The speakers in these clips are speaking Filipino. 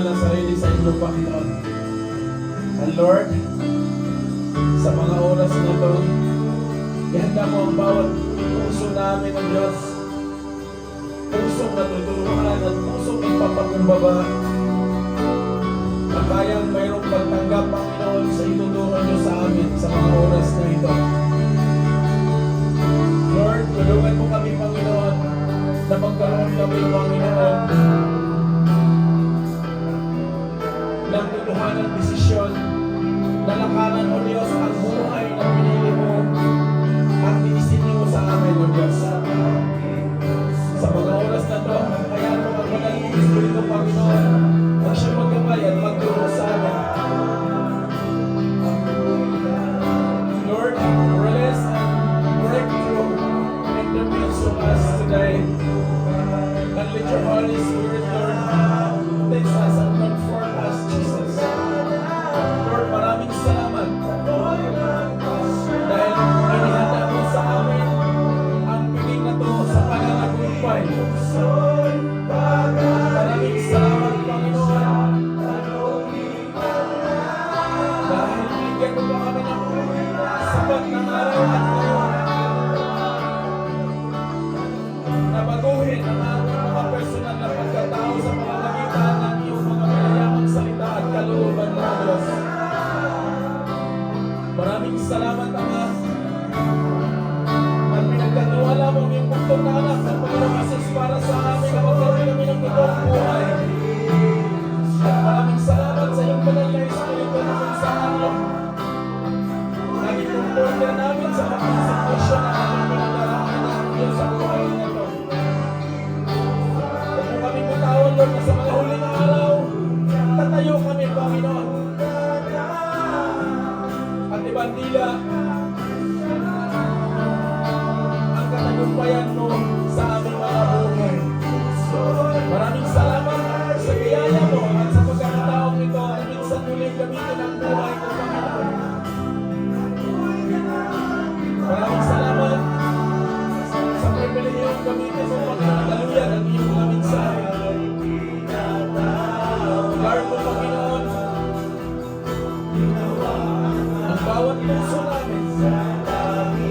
personal na sarili sa inyo, Panginoon. And Lord, sa mga oras na ito, ihanda mo ang bawat puso namin ng Diyos. Pusong natutulungan at pusong nagpapakumbaba na kayang mayroong pagtanggap, Panginoon, sa ituturo niyo sa amin sa mga oras na ito. Lord, tulungan mo kami, Panginoon, na magkaroon kami, Panginoon, ng tutuhanan desisyon na lakaran, O Diyos, ang buhay na pinili mo at isinyo mo sa amin, O Diyos. Sa mga oras na ito, kaya mo ang madaling Espiritu, Panginoon, na siya magkabay at magturo sa amin. Lord, release and breakthrough in the midst of us today. And let your Holy Spirit, Lord, takes us and comfort us, Jesus. Lord, maraming salamat dahil inihanda mo sa amin ang piling na to sa pananagumpay. Maraming salamat, Panginoon, dahil bigyan mo pa kami ng sapat ng araw at ngayon na baguhin ang aming mga personal na pagkatao sa pamamagitan ng iyong mga mayayamang salita at kalooban ng Diyos. Maraming salamat, Ama, at pinagkatiwala mo ang iyong buktong na anak ng Panginoong Jesus para sa amin na magkaroon kami ng totoong buhay. At maraming salamat sa iyong banal na Espiritu na mensahan mo. Naging comforter namin sa mga sitwasyon na aming pinagdaraanan ng Diyos sa buhay na ito. At kung kami bitawan, Lord, na sa mga huling araw, tatayo kami, Panginoon. At ibandila ang katagumpayan mo sa aming mga buhay. Maraming salamat sa biyaya mo at sa pagkakataong ito na minsan muling gamitin ang buhay ko, Panginoon. Maraming salamat sa pribilehiyong gamitin mo, Panginoon, daluyan ang iyong mga mensahe. Guard mo, Panginoon, ang bawat puso namin.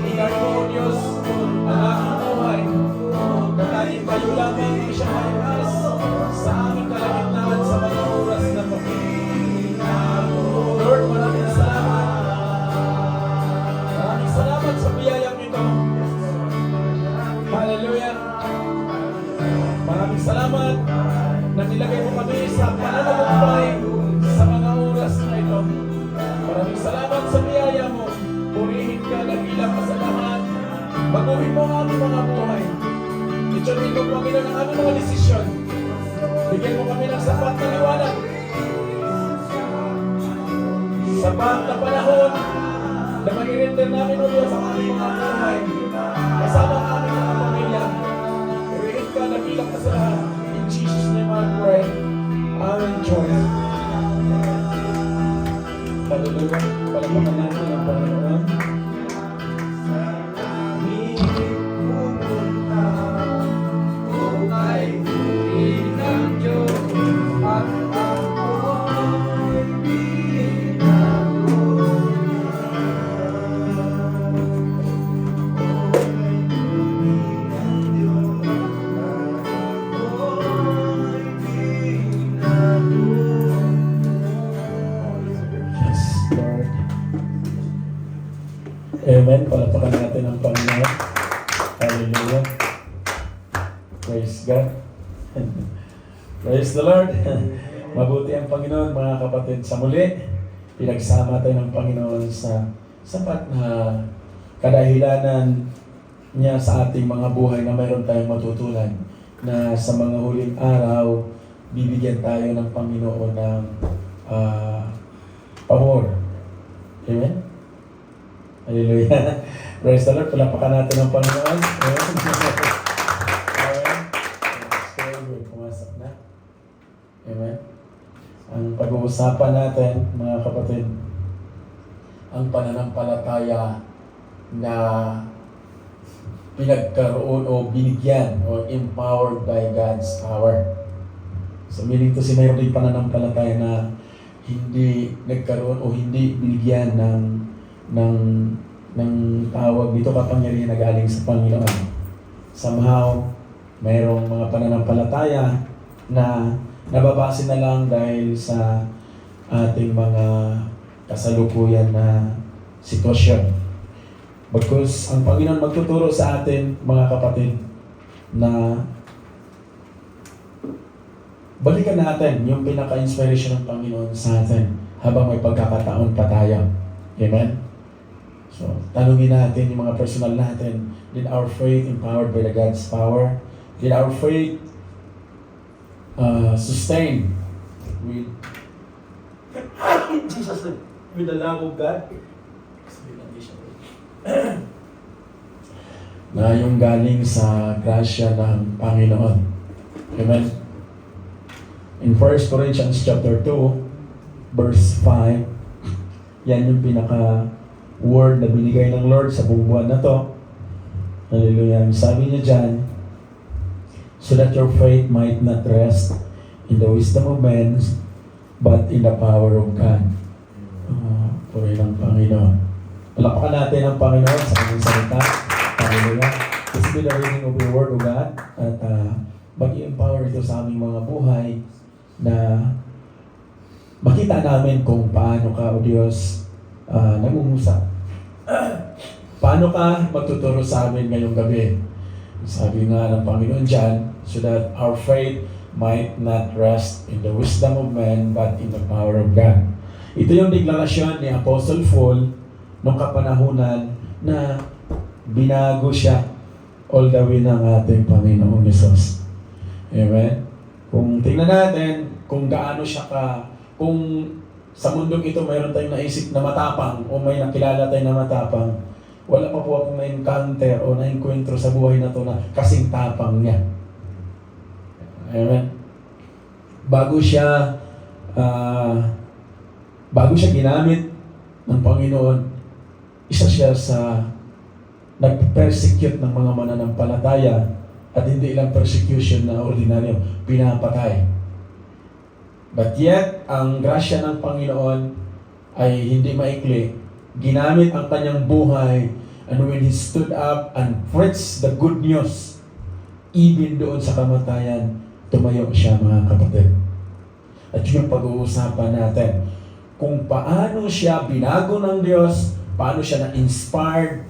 I-guard mo, O Diyos, ang aking buhay na tayong tayo lamang ang siya maimas sa aming kalagitnaan sa mga oras na ito. Lord, maraming salamat. Maraming salamat sa biyayang ito. Hallelujah. Maraming salamat na nilagay mo kami sa pananagumpay sa mga oras na ito. Maraming salamat sa biyaya mo. Purihin ka, nagilang ka sa lahat. Baguhin mo ang aming mga buhay. Itsunin mo, Panginoon, ang aming mga desisyon. Bigyan mo kami ng sapat na liwanag. Sapat na panahon na mag-i-render namin, O Diyos, ang aming mga buhay. Kasama ang aming mga pamilya. Purihin ka, nagilang ka sa lahat. In Jesus' name I pray. Amen. Joy. Hallelujah. Palapakan natin ang Panginoon. Amen. Palapakan natin ang Panginoon. Hallelujah. Praise God. Praise the Lord. Mabuti ang Panginoon, mga kapatid. Sa muli, pinagsama tayo ng Panginoon sa sapat na kadahilanan niya sa ating mga buhay na mayroon tayong matutunan na sa mga huling araw, bibigyan tayo ng Panginoon ng pabor. Amen? Hallelujah. Praise the Lord. Palapakan natin ang Panginoon. Amen. Amen. Pumasok na. Amen. Ang pag-uusapan natin, mga kapatid, ang pananampalataya na pinagkaroon o binigyan o empowered by God's power. So meaning to say, mayroon din pananampalataya na hindi nagkaroon o hindi binigyan ng ng tawag dito kapangyarihan na galing sa Panginoon. Somehow, mayroong mga pananampalataya na nababase na lang dahil sa ating mga kasalukuyan na sitwasyon. Because ang Panginoon magtuturo sa atin, mga kapatid, na balikan natin yung pinaka-inspiration ng Panginoon sa atin habang may pagkakataon pa tayo. Amen? So, tanungin natin yung mga personal natin. Did our faith empowered by the God's power? Did our faith sustained with Jesus, with the love of God? Na yung galing sa grasya ng Panginoon. Amen? In 1 Corinthians chapter 2, verse 5, yan yung pinaka-word na binigay ng Lord sa buong buwan na to. Hallelujah. Sabi niya dyan, so that your faith might not rest in the wisdom of men, but in the power of God. Puri ng Panginoon. Palakpakan natin ang Panginoon sa kanyang salita. Hallelujah. This be the reading of the Word of God. At mag-i-empower ito sa aming mga buhay na makita namin kung paano ka, O Diyos, nangungusap. Paano ka magtuturo sa amin ngayong gabi? Sabi nga ng Panginoon dyan, so that our faith might not rest in the wisdom of men, but in the power of God. Ito yung deklarasyon ni Apostle Paul noong kapanahunan na binago siya all the way ng ating Panginoong Hesus. Amen? Kung tingnan natin kung gaano siya kung sa mundong ito mayroon tayong naisip na matapang o may nakilala tayong na matapang, wala pa po akong na-encounter o na-encuentro sa buhay na to na kasing tapang niya. Amen? Bago siya ginamit ng Panginoon, isa siya sa nag-persecute ng mga mananampalataya at hindi lang persecution na ordinaryo, pinapatay. But yet, ang grasya ng Panginoon ay hindi maikli. Ginamit ang kanyang buhay, and when He stood up and preached the good news, even doon sa kamatayan, tumayo siya, mga kapatid. At yung pag-uusapan natin, kung paano siya binago ng Diyos, paano siya na-inspired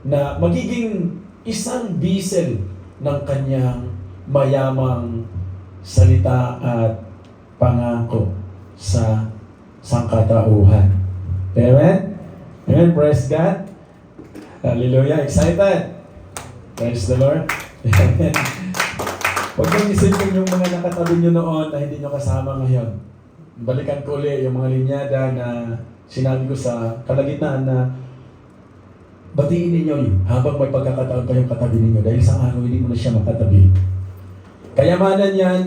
na magiging isang bisel ng kanyang mayamang salita at pangako sa sangkatauhan. Amen? Amen? Praise God. Hallelujah. Excited? Praise the Lord. Amen. Huwag niyong isipin yung mga nakatabi niyo noon na hindi niyo kasama ngayon. Balikan ko ulit yung mga linyada na sinabi ko sa kalagitnaan na batiin ninyo yun habang may pagkakataon kayong katabi ninyo dahil sa araw hindi mo na siya makatabi. Kayamanan yan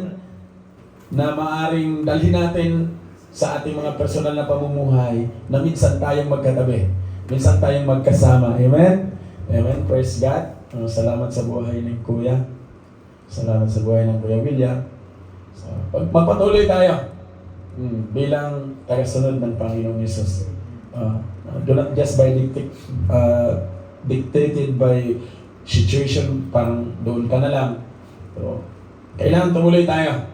na maaring dalhin natin sa ating mga personal na pamumuhay na minsan tayong magkatabi, minsan tayong magkasama. Amen? Amen. Praise God. Salamat sa buhay ng Kuya. Salamat sa buhay ng Kuya William. So, magpatuloy tayo bilang tagasunod ng Panginoong Hesus. Do not just by dictated by situation, parang doon ka na lang. So, kailangan tumuloy tayo.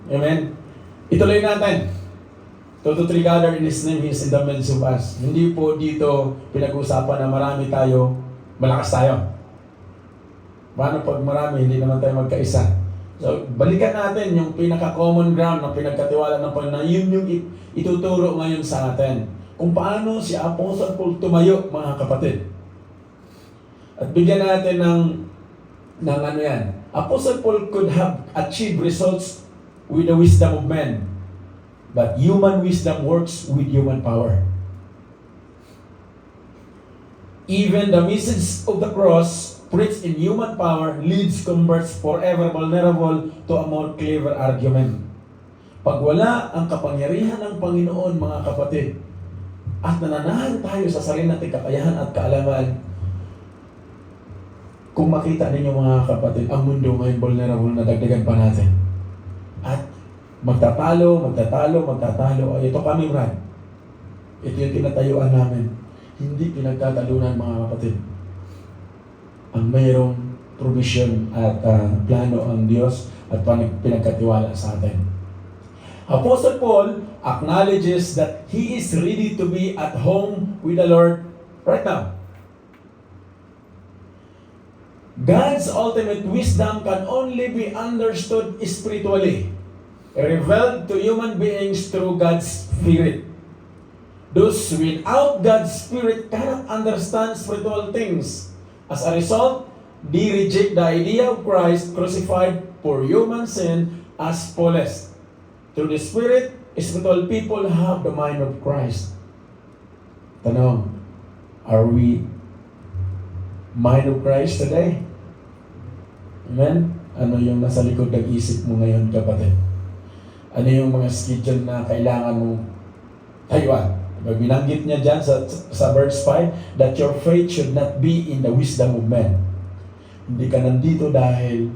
Amen? Ituloy natin. 2 to 3 gather in His name, He is in the midst of us. Hindi po dito pinag-usapan na marami tayo, malakas tayo. Paano pag marami, hindi naman tayo magkaisa? So, balikan natin yung pinaka-common ground na pinagkatiwala ng Panginoon. Yun yung ituturo ngayon sa atin. Kung paano si Apostle Paul tumayo, mga kapatid. At bigyan natin ng ano yan. Apostle Paul could have achieved results with the wisdom of men. But human wisdom works with human power. Even the message of the cross, preached in human power, leads converts forever vulnerable to a more clever argument. Pag wala ang kapangyarihan ng Panginoon, mga kapatid, at nananahan tayo sa sarili nating kakayahan at kaalaman, kung makita ninyo, mga kapatid, ang mundo ngayon vulnerable na dagdagan pa natin. At Magtatalo. Ito kami, Brad. Ito yung tinatayuan namin. Hindi pinagtatalunan, mga kapatid. Ang mayroong provision at plano ang Diyos at pinagkatiwala sa atin. Apostle Paul acknowledges that he is ready to be at home with the Lord right now. God's ultimate wisdom can only be understood spiritually, revealed to human beings through God's Spirit. Those without God's Spirit cannot understand spiritual things. As a result, they reject the idea of Christ crucified for human sin as flawless. Through the Spirit, spiritual people have the mind of Christ. Tanong, are we mind of Christ today? Amen? Ano yung nasa likod ng isip mo ngayon, kapatid? Ano yung mga schedule na kailangan mong tayuan? Binanggit niya dyan sa verse 5 that your faith should not be in the wisdom of men. Hindi ka nandito dahil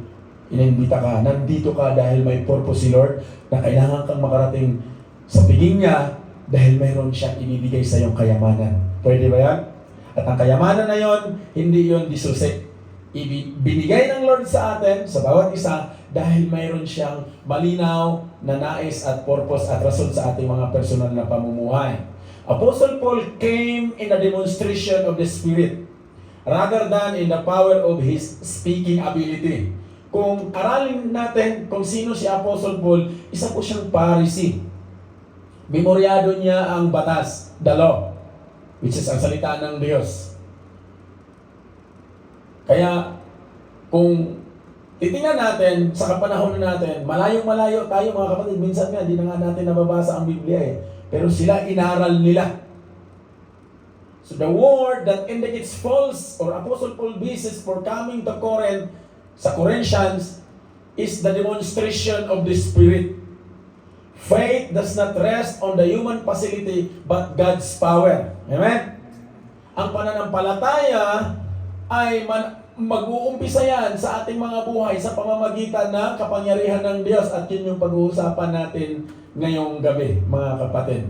inimbita ka. Nandito ka dahil may purpose si Lord na kailangan kang makarating sa piging niya dahil mayroon siyang ibibigay sa iyong kayamanan. Pwede ba yan? At ang kayamanan na yon, hindi yon disusi. Binigay ng Lord sa atin, sa bawat isa, dahil mayroon siyang malinaw na nais at purpose at rason sa ating mga personal na pamumuhay. Apostle Paul came in a demonstration of the Spirit rather than in the power of his speaking ability. Kung aralin natin kung sino si Apostle Paul, isa po siyang Pharisee. Memoryado niya ang batas, the law, which is ang salita ng Diyos. Kaya, kung titingnan natin sa kapanahon natin, malayong-malayo tayo mga kapatid, minsan nga, di na nga natin nababasa ang Biblia eh. Pero sila inaral nila. So the word that indicates false or Apostle Paul basis for coming to Corinth, sa Corinthians, is the demonstration of the Spirit. Faith does not rest on the human facility but God's power. Amen? Ang pananampalataya ay mag-uumpisa yan sa ating mga buhay sa pamamagitan ng kapangyarihan ng Diyos at yun yung pag-uusapan natin ngayong gabi, mga kapatid.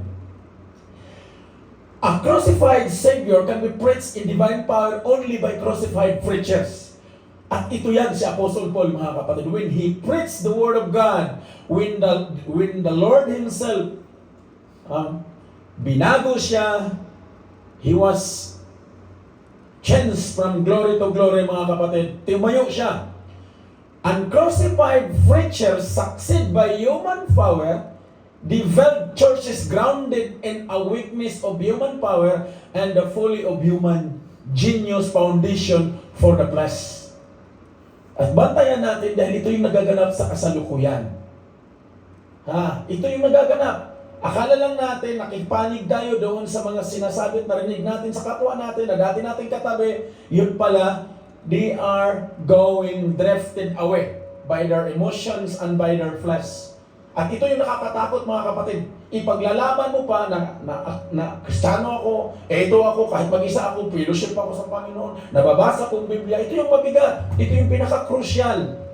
A crucified Savior can be preached in divine power only by crucified preachers. At ito yan si Apostle Paul, mga kapatid. When he preached the Word of God, when the Lord Himself binago siya, he was changed from glory to glory, mga kapatid. Tumayo siya. Uncrucified preachers succeed by human power, develop churches grounded in a weakness of human power and the folly of human genius foundation for the flesh. At bantayan natin dahil ito yung nagaganap sa kasalukuyan. Ito yung nagaganap. Akala lang natin, nakipanig tayo doon sa mga sinasabi at narinig natin sa kapwa natin na dati natin katabi, yun pala, they are going drifted away by their emotions and by their flesh. At ito yung nakakatakot, mga kapatid. Ipaglalaban mo pa na Kristiyano ako, ito ako, kahit mag-isa ako, fellowship ako sa Panginoon, nababasa kong Biblia, ito yung mabigat. Ito yung pinaka-crucial.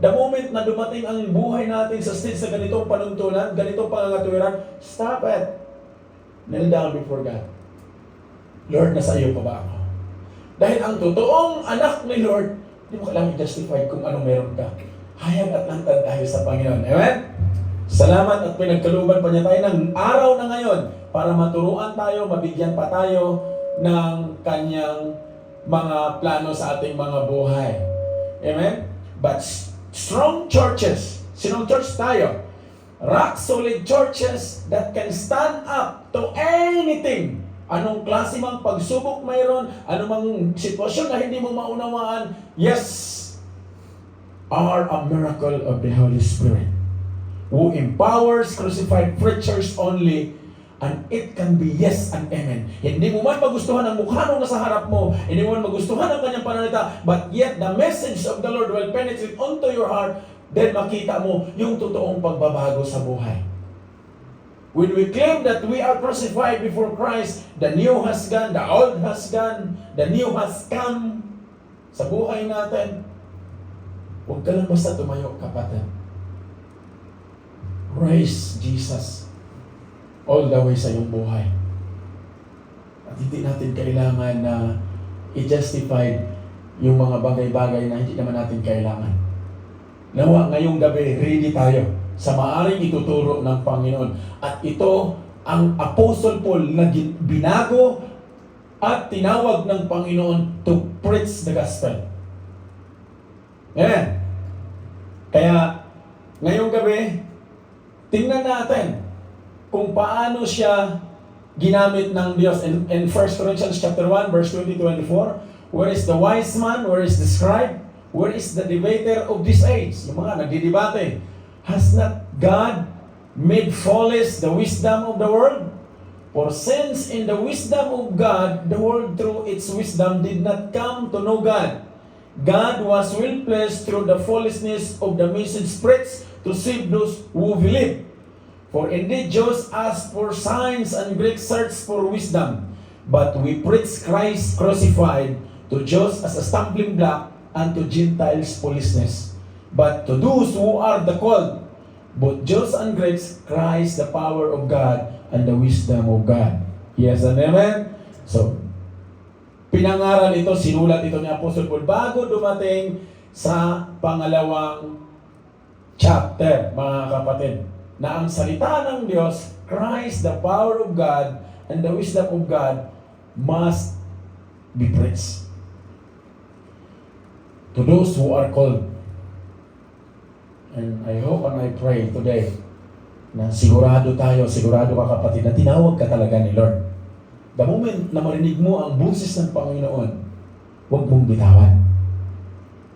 The moment na dumating ang buhay natin sa stage sa ganitong panuntunan, ganitong pangangatuwiran, stop it. Kneel down before God. Lord, nasa iyo pa ba ako? Dahil ang totoong anak ni Lord, hindi mo kailangan i-justify kung anong meron ka. Hayag at lantad tayo sa Panginoon. Amen? Salamat at pinagkaluban pa niya tayo ng araw na ngayon para maturuan tayo, mabigyan pa tayo ng kanyang mga plano sa ating mga buhay. Amen? But strong churches, sinong church tayo? Rock-solid churches that can stand up to anything. Anong klase mang pagsubok mayroon, anumang sitwasyon na hindi mo maunawaan, yes, are a miracle of the Holy Spirit who empowers crucified preachers only, and it can be yes and amen. Hindi mo man magustuhan ang mukha nung nasa harap mo, hindi mo man magustuhan ang kanyang pananalita, but yet the message of the Lord will penetrate onto your heart, then makita mo yung totoong pagbabago sa buhay. When we claim that we are crucified before Christ, the new has gone, the old has gone, the new has come sa buhay natin. Huwag ka lang basta tumayo, kapatid. Praise Jesus all the way sa iyong buhay. At hindi natin kailangan na i-justify yung mga bagay-bagay na hindi naman natin kailangan. Nawa ngayong gabi, ready tayo sa maaring ituturo ng Panginoon. At ito ang Apostle Paul na binago at tinawag ng Panginoon to preach the gospel. Amen. Kaya ngayong gabi, tingnan natin kung paano siya ginamit ng Diyos. In 1 Corinthians chapter 1, verse 20-24, where is the wise man? Where is the scribe? Where is the debater of this age? Yung mga nagdidebate. Has not God made foolish the wisdom of the world? For since in the wisdom of God, the world through its wisdom did not come to know God, God was well pleased through the foolishness of the message preached to save those who believe. For indeed Jews ask for signs and Greeks search for wisdom, but we preach Christ crucified, to Jews as a stumbling block, and to Gentiles foolishness. But to those who are the called, both Jews and Greeks, Christ the power of God and the wisdom of God. Yes and amen? So, pinangaral ito, sinulat ito ni Apostle Paul bago dumating sa pangalawang chapter, mga kapatid, na ang salita ng Diyos, Christ, the power of God, and the wisdom of God, must be preached to those who are called. And I hope and I pray today na sigurado ka kapatid, na tinawag ka talaga ni Lord. The moment na marinig mo ang boses ng Panginoon, huwag mong bitawan.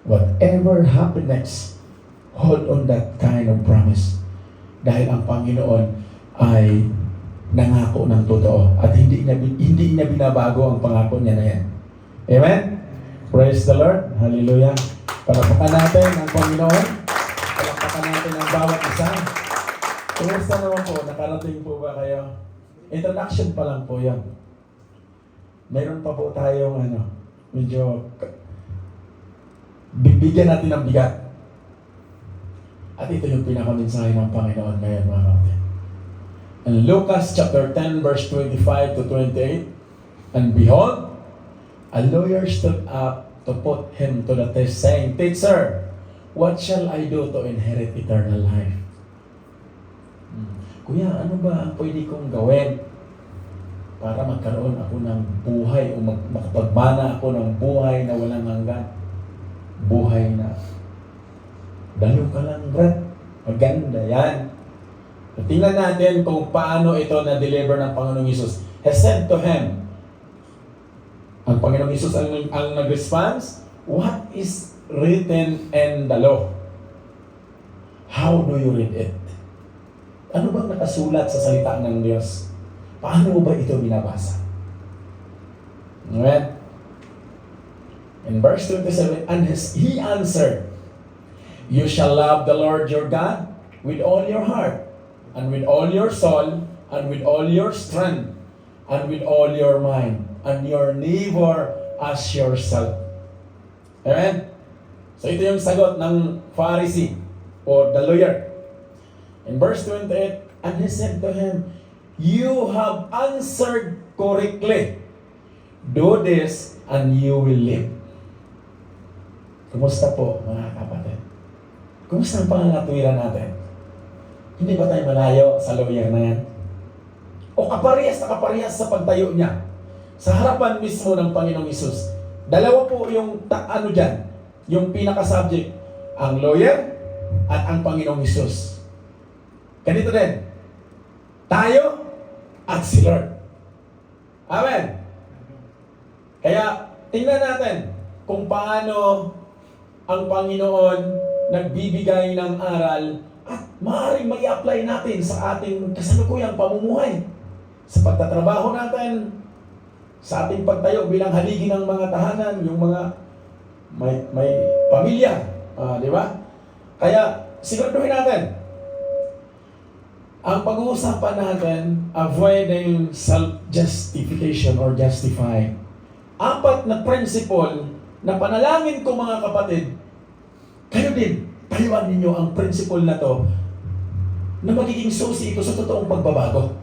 Whatever happens next, hold on that kind of promise. Dahil ang Panginoon ay nangako ng totoo at hindi niya binabago ang pangako niya na yan. Amen? Praise the Lord. Hallelujah. Palakpakan natin ang Panginoon. Palakpakan natin ang bawat isa. Kumusta naman po? Nakarating po ba kayo? Introduction pa lang po yan. Meron pa po tayong medyo bibigyan natin ng bigat. At ito yung pinakamensahe ng Panginoon ngayon, mga kapatid. In Lucas chapter 10, verse 25-28, and behold, a lawyer stood up to put him to the test, saying, Teacher, what shall I do to inherit eternal life? Kuya, ano ba ang pwede kong gawin para magkaroon ako ng buhay o makapagmana ako ng buhay na walang hanggan? Buhay na dalo ka lang, Brad. Maganda yan. Tingnan natin kung paano ito na-deliver ng Panginoong Hesus. He said to him, ang Panginoong Hesus ang nag-response, what is written in the law? How do you read it? Ano bang nakasulat sa salita ng Diyos? Paano ba ito binabasa? Alright? In verse 27, and he answered, you shall love the Lord your God with all your heart, and with all your soul, and with all your strength, and with all your mind, and your neighbor as yourself. Amen? So ito yung sagot ng Pharisee or the lawyer. In verse 28, and he said to him, you have answered correctly. Do this, and you will live. Kumusta po, mga kapatid? Kumusta ang pangangatwiran natin? Hindi ba tayo malayo sa lawyer na yan? O kaparehas na kaparehas sa pagtayo niya sa harapan mismo ng Panginoong Hesus. Dalawa po yung dyan, yung pinaka-subject, ang lawyer at ang Panginoong Hesus. Ganito din, tayo at si Lord. Amen? Kaya, tingnan natin kung paano ang Panginoon nagbibigay ng aral at maaaring mai-apply natin sa ating kasalukuyang pamumuhay, sa pagtatrabaho natin, sa ating pagtayo bilang haligi ng mga tahanan, yung mga may pamilya, di ba? Kaya siguraduhin natin ang pag-uusapan natin, avoiding self-justification or justify. 4 na principle na panalangin ko, mga kapatid, kayo din, tayuan ninyo ang principle na to na magiging susi ito sa totoong pagbabago.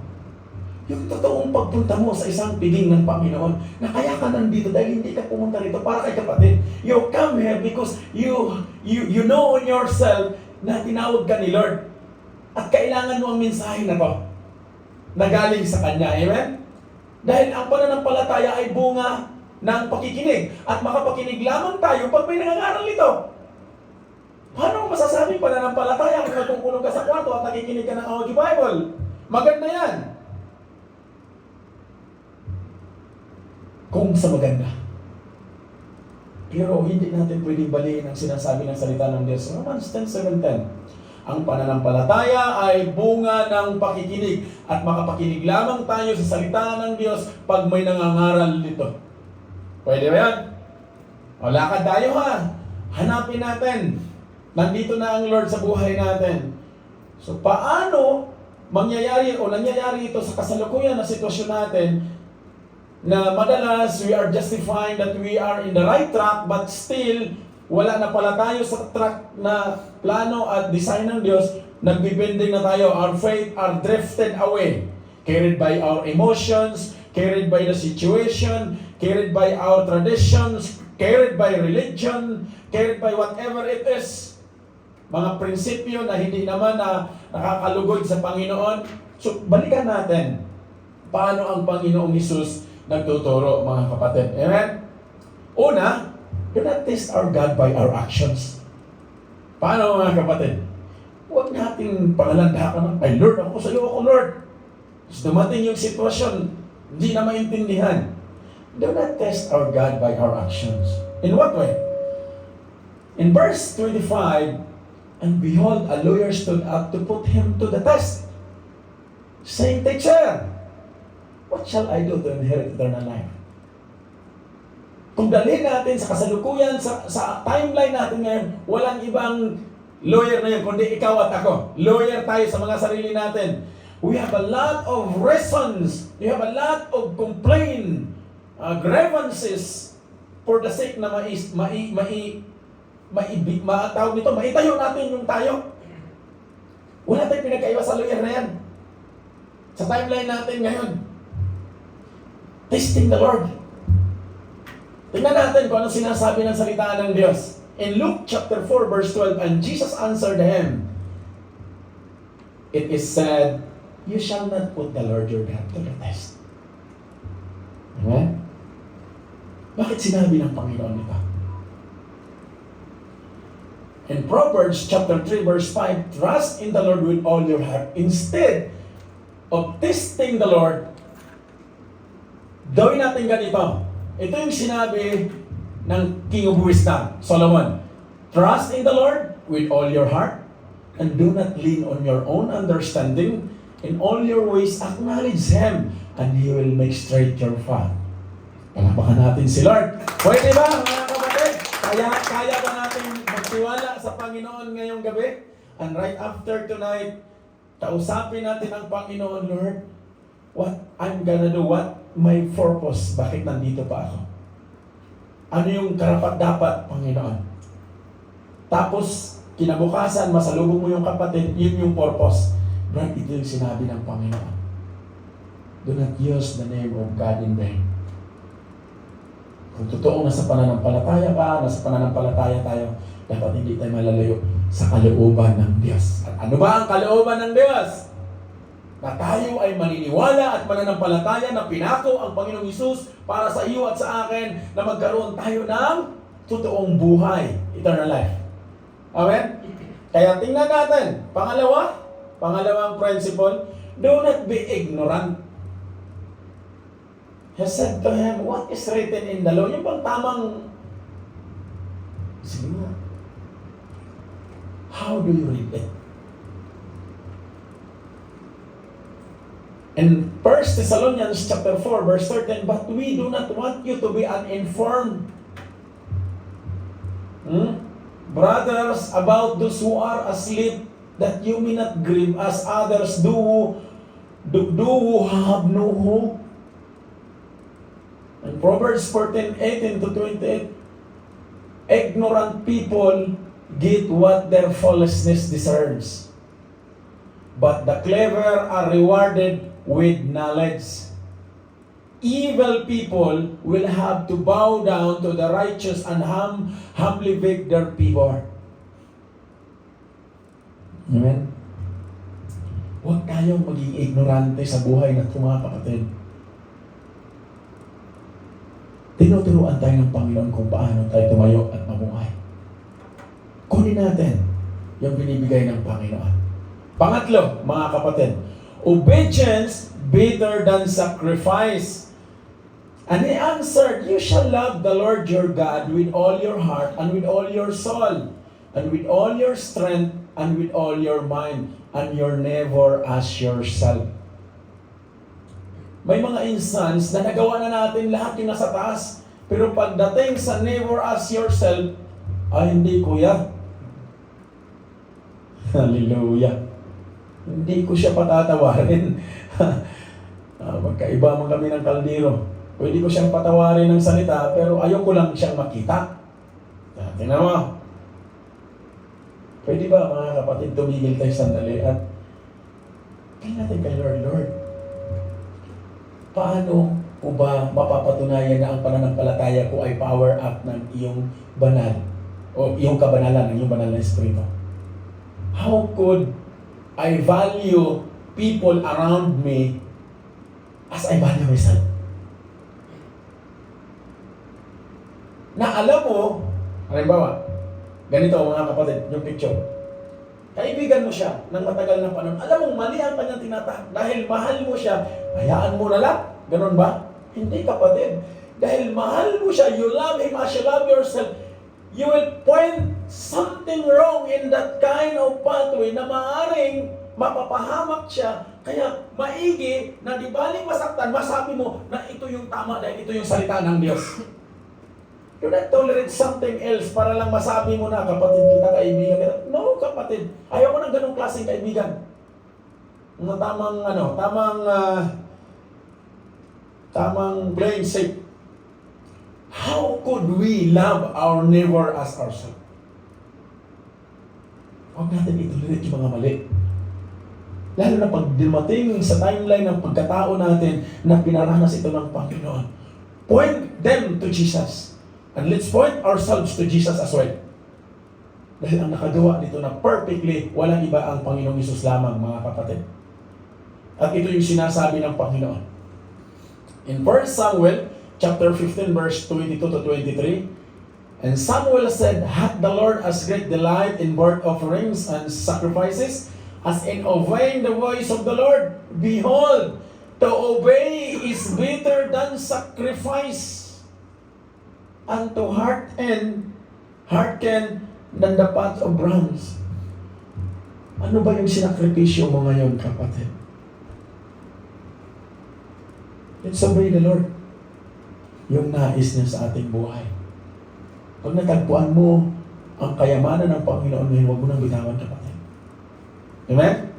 Yung totoong pagpunta mo sa isang piging ng Panginoon, na kaya ka nandito dahil hindi ka pumunta rito para kay kapatid. You come here because you know on yourself na tinawag ka ni Lord. At kailangan mo ang mensahe na to na galing sa Kanya. Amen? Dahil ang pananampalataya ay bunga ng pakikinig. At makapakinig lamang tayo pag may nangangaral ito. Paano masasabing pananampalataya kung natungkulong ka sa kwarto at nakikinig ka ng audio Bible? Maganda yan. Kung sa maganda. Pero hindi natin pwedeng baliin ang sinasabi ng salita ng Diyos. Romans 10:7-10. Ang pananampalataya ay bunga ng pakikinig at makapakinig lamang tayo sa salita ng Diyos pag may nangangaral dito. Pwede ba yan? O lakad tayo ha. Hanapin natin. Nandito na ang Lord sa buhay natin. So paano mangyayari o nangyayari ito sa kasalukuyan na sitwasyon natin na madalas we are justifying that we are in the right track but still wala na pala tayo sa track na plano at design ng Diyos, nagbibending na tayo. Our faith are drifted away, carried by our emotions, carried by the situation, carried by our traditions, carried by religion, carried by whatever it is. Mga prinsipyo na hindi naman na nakakalugod sa Panginoon. So, balikan natin paano ang Panginoong Hesus nagtuturo, mga kapatid. Amen? Una, do not test our God by our actions. Paano, mga kapatid? Huwag nating pangalandakan ng, ay Lord, ako sa iyo ako, Lord. Tapos dumating yung sitwasyon, hindi na maintindihan. Do not test our God by our actions. In what way? In verse 25, and behold, a lawyer stood up to put him to the test, saying, Teacher, what shall I do to inherit eternal life? Kung dalhin natin sa kasalukuyan, sa timeline natin ngayon, walang ibang lawyer na yun, kundi ikaw at ako. Lawyer tayo sa mga sarili natin. We have a lot of reasons. We have a lot of grievances for the sake na maitayo natin yung tayo. Wala tayong pinagkaiba sa lawyer na yan. Sa timeline natin ngayon. Testing the Lord. Tingnan natin kung ano sinasabi ng salita ng Diyos. In Luke chapter 4 verse 12, and Jesus answered him, it is said, you shall not put the Lord your God to the test. Amen? Bakit sinabi ng Panginoon ito? In Proverbs chapter 3 verse 5, trust in the Lord with all your heart. Instead of testing the Lord, gawin natin ganito. Ito yung sinabi ng King of Wisdom, Solomon. Trust in the Lord with all your heart and do not lean on your own understanding. In all your ways, acknowledge Him and He will make straight your path. Palapakan natin si Lord. Pwede ba, mga kapatid? Kaya ba natin magtiwala sa Panginoon ngayong gabi? And right after tonight, kausapin natin ang Panginoon, Lord, what I'm gonna do, what my purpose, bakit nandito pa ako? Ano yung karapat-dapat, Panginoon? Tapos, kinabukasan, masalubong mo yung kapatid, yun yung purpose. Lord, ito yung sinabi ng Panginoon. Do not use the name of God in vain. Kung totoong nasa pananampalataya ka, nasa pananampalataya tayo, dapat hindi tayo malalayo sa kalooban ng Diyos. At ano ba ang kalooban ng Diyos? Na tayo ay maniniwala at mananampalataya na pinako ang Panginoong Hesus para sa iyo at sa akin na magkaroon tayo ng totoong buhay, eternal life. Amen? Kaya tingnan natin, pangalawang principle, do not be ignorant. He said to him, what is written in the law? Yung bang tamang, sige nga, how do you read it? In 1 Thessalonians chapter 4 verse 13, but we do not want you to be uninformed, brothers, about those who are asleep, that you may not grieve as others do who have no hope. In Proverbs 14:18-28, ignorant people get what their foolishness deserves. but the clever are rewarded with knowledge. Evil people will have to bow down to the righteous and humbly beg their favor. Amen? Huwag tayong maging ignorante sa buhay na ito, mga kapatid. Tinuturuan tayo ng Panginoon kung paano tayo tumayo at mabuhay. Kunin natin yung binibigay ng Panginoon. Pangatlo, mga kapatid, obedience better than sacrifice. And he answered, you shall love the Lord your God with all your heart and with all your soul and with all your strength and with all your mind and your neighbor as yourself. May mga instance na nagawa na natin lahat yung nasa taas, pero pagdating sa neighbor as yourself, ay hindi kuya. Hallelujah. Hindi ko siya patatawarin. Magkaiba man kami ng kaldero. Pwede ko siyang patawarin ng salita, pero ayoko lang siyang makita. Tingnan mo. Pwede ba, mga kapatid, tumigil tayo sandali at tingnan natin kay Lord. Paano ko ba mapapatunayan na ang pananampalataya ko ay power up ng iyong banal o iyong kabanalan, ng iyong banal na espiritu? How could I value people around me as I value myself? Na alam mo, halimbawa, ganito mga kapatid, yung picture. Kaibigan mo siya ng matagal na panahon. Alam mo, mali ang kanyang tinatahak. Dahil mahal mo siya, hayaan mo na lang. Ganun ba? Hindi, kapatid. Dahil mahal mo siya, you love him as you love yourself, you will point something wrong in that kind of pathway na maaaring mapapahamak siya. Kaya maigi na di baling masaktan, masabi mo na ito yung tama dahil ito yung salita ng Diyos. Do not tolerate something else para lang masabi mo na kapatid kita, kaibigan kita. No, kapatid. Ayaw ko ng ganong klaseng kaibigan. Mga tamang playing safe. How could we love our neighbor as ourselves? Huwag natin itolerate yung mga mali. Lalo na pag dumating sa timeline ng pagkatao natin na pinaranas ito ng Panginoon. Point them to Jesus. And let's point ourselves to Jesus as well. Dahil ang nakagawa dito na perfectly, walang iba ang Panginoong Hesus lamang, mga kapatid. At ito yung sinasabi ng Panginoon. In 1 Samuel, chapter 15, verse 22 to 23, and Samuel said, hath the Lord as great delight in burnt offerings and sacrifices, as in obeying the voice of the Lord? Behold, to obey is better than sacrifice, and to hearken than the pots of bronze. Ano ba yung sinakripisyo mo ngayon, kapatid? Let's obey the Lord. Yung nais niya sa ating buhay. Pag natagpuan mo ang kayamanan ng Panginoon ngayon, huwag mo nang bitawan, kapatid. Amen?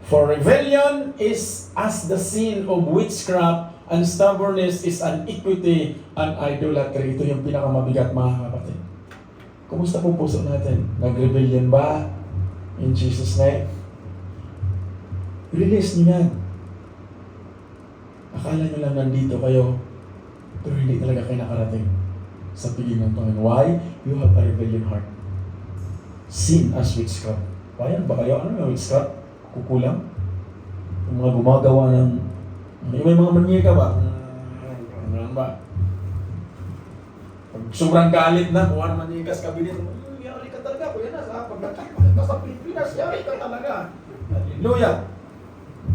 For rebellion is as the sin of witchcraft, and stubbornness is an iniquity and idolatry. Ito yung pinakamabigat, mga kapatid. Kumusta po puso natin? Nag-rebellion ba? In Jesus' name? Release niyo yan. Akala niyo lang nandito kayo, pero hindi talaga kayo nakarating sa piging ng Panginoon. Why? You have a rebellion heart. Sin as witchcraft. Bayan ba kayo? Ano yung witchcraft? Kukulang? Yung mga gumagawa ng may mga manyika ba? Ano ba? Pag sobrang galit na, kung ano manyikas kabinet, yari ka talaga, kuya na, pagkakita ka sa Pilipinas, yari ka talaga. Hallelujah!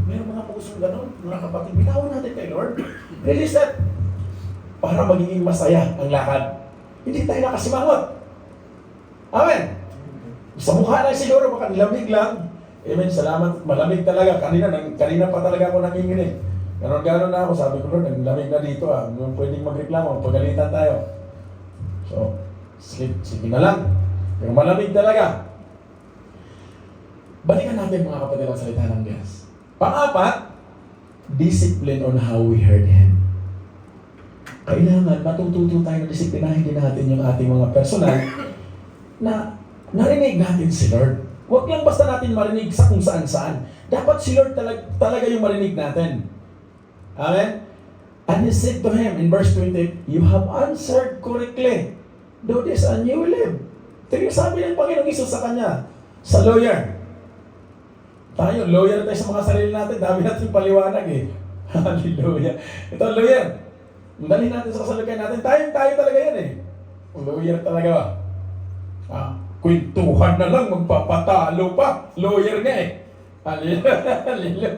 Mayroon mga pusong ganun, mga kapatid, bitawan natin kay Lord. Release that. Para magiging masaya ang lakad. Hindi tayo nakasimangot. Amen! Sa mukha lang siguro, baka nilamig lang. Amen, salamat. Malamig talaga. Kanina pa talaga ako nanginginig. Ganon na ako. Sabi ko, Lord, lamig na dito ah. Pwedeng magreklamo, pagalitan tayo. So, sige na lang. Pero malamig talaga. Balikan natin, mga kapatid, ang salita ng Diyos. Pang-apat, discipline on how we heard Him. Kailangan matututo tayo na disiplinahin din natin yung ating mga personal na narinig natin si Lord. Huwag lang basta natin marinig sa kung saan-saan. Dapat si Lord talaga yung marinig natin. Amen? And He said to him in verse 20, "You have answered correctly. Do this and you will live." Ito yung sabi ng Panginoong Isus sa kanya, sa lawyer. Tayo, lawyer tayo sa mga sarili natin. Dami natin paliwanag eh. Hallelujah. Ito, lawyer. Dali natin sa kasalukuyan natin. Tayo talaga yan eh. Lawyer talaga ba? Kwentuhan na lang, magpapatalo pa. Lawyer nga eh. Hallelujah. Hallelujah.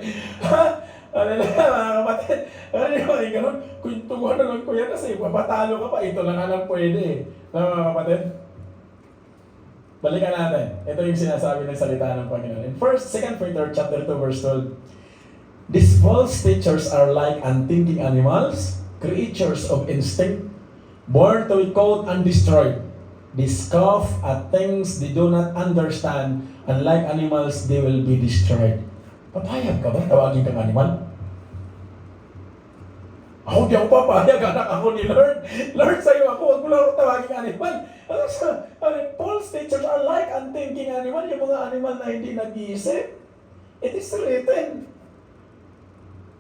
Hallelujah, mga kapatid. Hallelujah, ganun. Kwentuhan na lang ko yan kasi papatalo ka pa. Ito lang alam pwede eh. Mga kapatid. Balikan natin. Ito yung sinasabi ng salita ng Panginoon. In 2 Peter chapter 2 verse 12, "These false teachers are like unthinking animals, creatures of instinct, born to be caught and destroyed. They scoff at things they do not understand, and like animals, they will be destroyed." Papayag ka ba? Tawagin kang animal? Ako di ako papayag, anak ako ni Lord. Lord, sa'yo ako, huwag mo lang ako tawagin animal. False teachers are like unthinking animal, yung mga animal na hindi nag-iisip. It is written.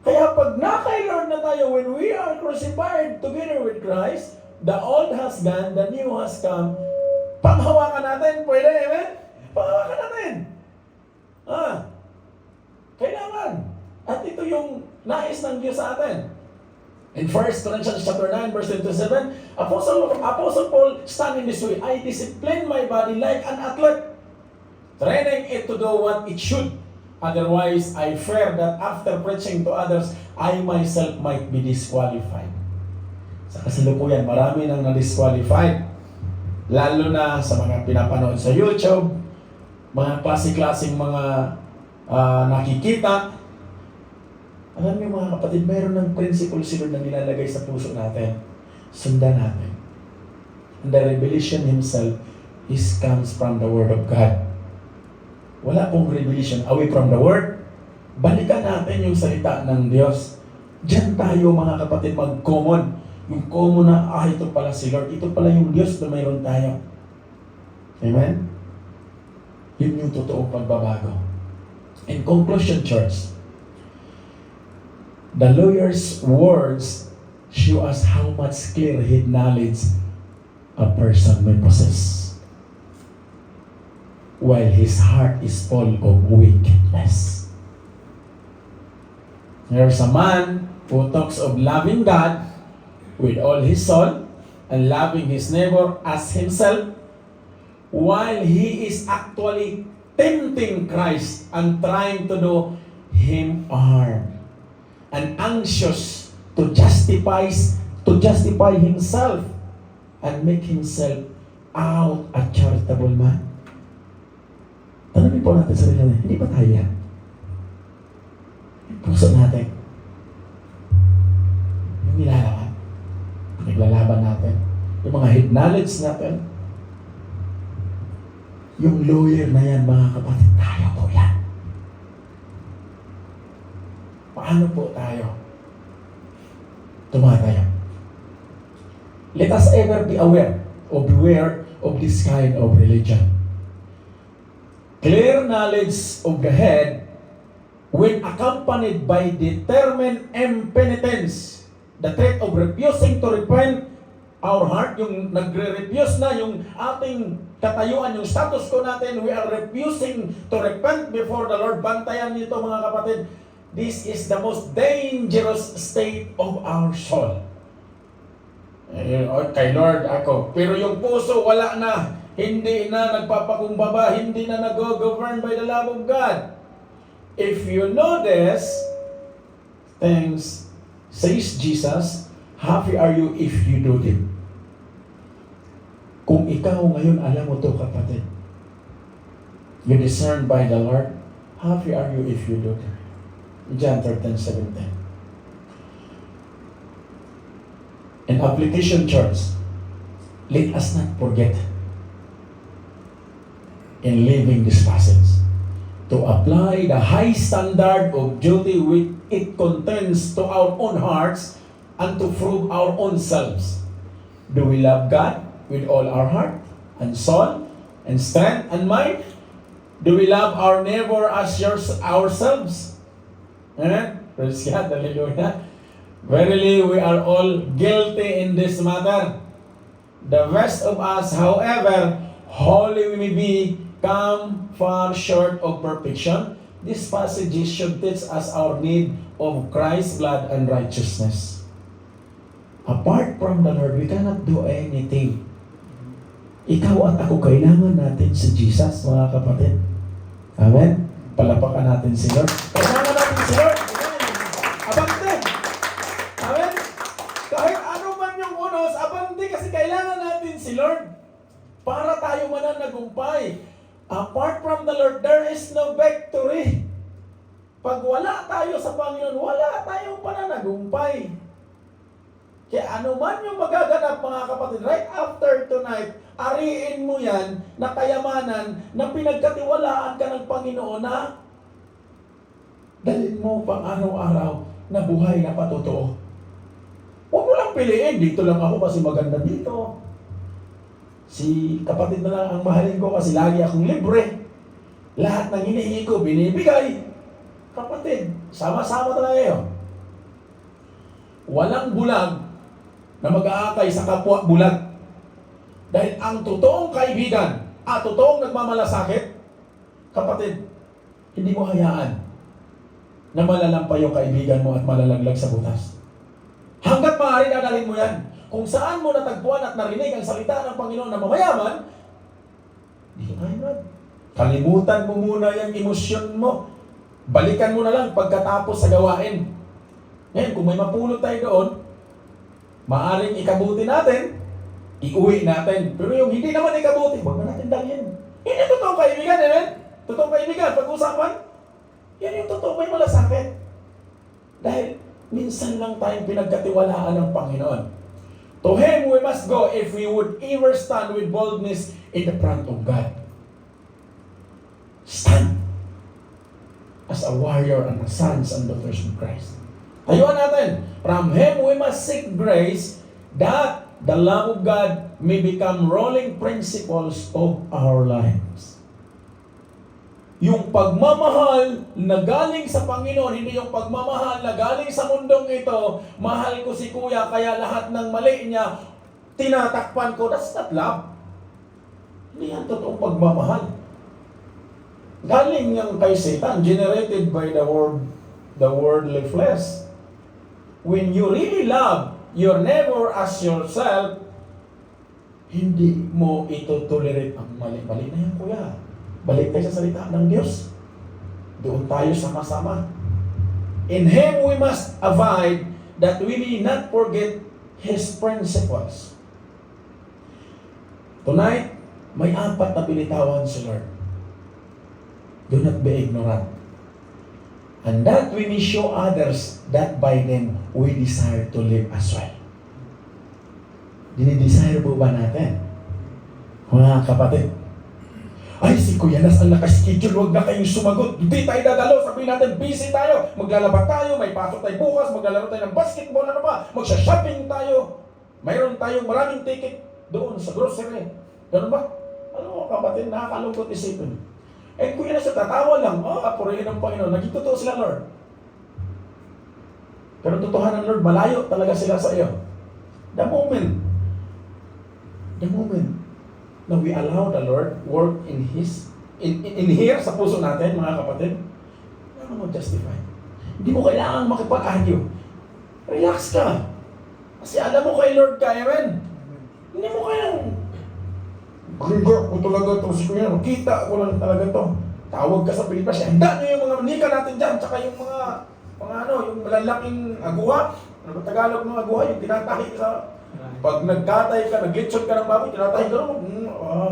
Kaya pag na-kay Lord na tayo, when we are crucified together with Christ, the old has gone, the new has come. Panghawakan natin, pwede, amen? Panghawakan natin. Kailangan. At ito yung nais ng Diyos sa atin. In 1 Corinthians chapter 9, verse 27, Apostle Paul standing this way, "I discipline my body like an athlete, training it to do what it should. Otherwise, I fear that after preaching to others, I myself might be disqualified." Sa kasalukuyan, marami nang na-disqualified. Lalo na sa mga pinapanood sa YouTube, mga klase-klaseng mga nakikita. Alam niyo mga kapatid, mayroon ng principle si Lord na nilalagay sa puso natin. Sundan natin. And the revelation Himself comes from the Word of God. Wala pong revelation away from the Word. Balikan natin yung salita ng Diyos. Diyan tayo mga kapatid mag-common. Yung common na, ito pala si Lord. Ito pala yung Diyos na mayroon tayo. Amen? Yun yung totoong pagbabago. In conclusion, church, the lawyer's words show us how much clear-headed knowledge a person may possess, while his heart is full of wickedness. There's a man who talks of loving God with all his soul and loving his neighbor as himself, while he is actually tempting Christ and trying to do him harm, and anxious to justify himself and make himself out a charitable man. Tanongin po natin sa sarili, hindi ba tayo yan? Puso natin. Yung nilalaman. Naglalaban natin. Yung mga head knowledge natin. Yung lawyer na yan, mga kapatid, tayo po yan. Paano po tayo tumatayo? Let us ever be aware or beware of this kind of religion. Clear knowledge of the head, when accompanied by determined impenitence, the trait of refusing to repent, our heart, yung nagre-refuse na yung ating katayuan, yung status ko natin, we are refusing to repent before the Lord. Bantayan nito mga kapatid. This is the most dangerous state of our soul. Kay Lord ako. Pero yung puso wala na. Hindi na nagpapakumbaba. Hindi na nag-govern by the love of God. If you know this, things, says Jesus, happy are you if you do them. Kung ikaw ngayon alam mo to kapatid, you discerned by the Lord, happy are you if you do them. John 13:17. In application, church, let us not forget in living this passage to apply the high standard of duty which it contains to our own hearts and to prove our own selves. Do we love God with all our heart and soul and strength and mind? Do we love our neighbor as ourselves? Praise God, hallelujah. Verily, we are all guilty in this matter. The rest of us, however holy we may be, come far short of perfection. These passages should teach us our need of Christ's blood and righteousness. Apart from the Lord, we cannot do anything. Ikaw at ako, kailangan natin si Jesus, mga kapatid. Amen? Palapakan natin si Lord. Kailangan natin si Lord. Abante! Amen? Kahit ano man yung unos, abante kasi kailangan natin si Lord para tayo mananagumpay. Apart from the Lord, there is no victory. Pag wala tayo sa Panginoon, wala tayong pananagumpay. Kaya ano man yung magaganap, mga kapatid, right after tonight, ariin mo yan na kayamanan na pinagkatiwalaan ka ng Panginoon na dalhin mo pang araw-araw na buhay na patotoo. Huwag mo lang piliin, dito lang ako kasi maganda dito. Si kapatid na lang ang mahalin ko kasi lagi akong libre. Lahat ng hinihingi ko, binibigay. Kapatid, sama-sama talaga yun. Walang bulag na mag-aakay sa kapwa bulag. Dahil ang totoong kaibigan at totoong nagmamalasakit, kapatid, hindi mo hayaan na malalampay yung kaibigan mo at malalaglag sa butas. Hanggat maaari dadalhin mo yan. Kung saan mo natagpuan at narinig ang salita ng Panginoon na mamayaman, hindi ka kaya. Kalimutan mo muna yung emosyon mo. Balikan mo na lang pagkatapos sa gawain. Ngayon, kung may mapulot tayo doon, maaring ikabuti natin, iuwi natin. Pero yung hindi naman ikabuti, huwag na natin dalhin. Yan yung totoong kaibigan, amen? Totoong kaibigan, pag-usapan, yan yung totoo, may malasakit. Dahil minsan lang tayong pinagkatiwalaan ng Panginoon. To Him we must go if we would ever stand with boldness in the front of God. Stand as a warrior and a sons and daughters of Christ. Tayuan natin. From Him we must seek grace that the love of God may become ruling principles of our lives. Yung pagmamahal na galing sa Panginoon, hindi yung pagmamahal na galing sa mundong ito, mahal ko si kuya, kaya lahat ng mali niya, tinatakpan ko. That's not love. Hindi yan totoong pagmamahal. Galing yung kay Satan, generated by the worldly flesh. When you really love your neighbor as yourself, hindi mo ito tolerate ang mali-mali na yan, kuya. Balik tayo sa salita ng Diyos. Doon tayo sama-sama. In Him we must abide that we may not forget His principles. Tonight, may 4 na binitawan si Lord. Do not be ignorant. And that we may show others that by them we desire to live as well. Dinidesire po ba natin? Mga kapatid, ay, si Kuya Nas ang nakaschedule, huwag na kayong sumagot. Hindi tayo dadalo, sabihin natin, busy tayo. Maglalaba tayo, may pasok tayo bukas, maglalaro tayo ng basketball, ano pa, magsha-shopping tayo. Mayroon tayong maraming ticket doon sa grocery. Ganun ba? Ano kapatid, nakakalungkot isipin. Eh, Kuya Nas, tatawa lang, purihin ng Panginoon, naging totoo sila, Lord. Pero totohanan, Lord, malayo talaga sila sa iyo. The moment na we allow the Lord work in here sa puso natin, mga kapatid, kailangan mo justify. Hindi mo kailangan makipag-argue. Relax ka. Kasi alam mo kay Lord kaya rin. Hindi mo kailangan, ganda ko talaga ito si Kuya, makita ko lang talaga ito. Tawag ka sa Pilipinas, handa nyo yung mga manika natin dyan, tsaka yung mga yung malalaking aguha. Ano ba Tagalog ng aguha? Yung tinatahi sa... Pag nagkatay ka, naglitsod ka ng baboy, tinatahi ka naman,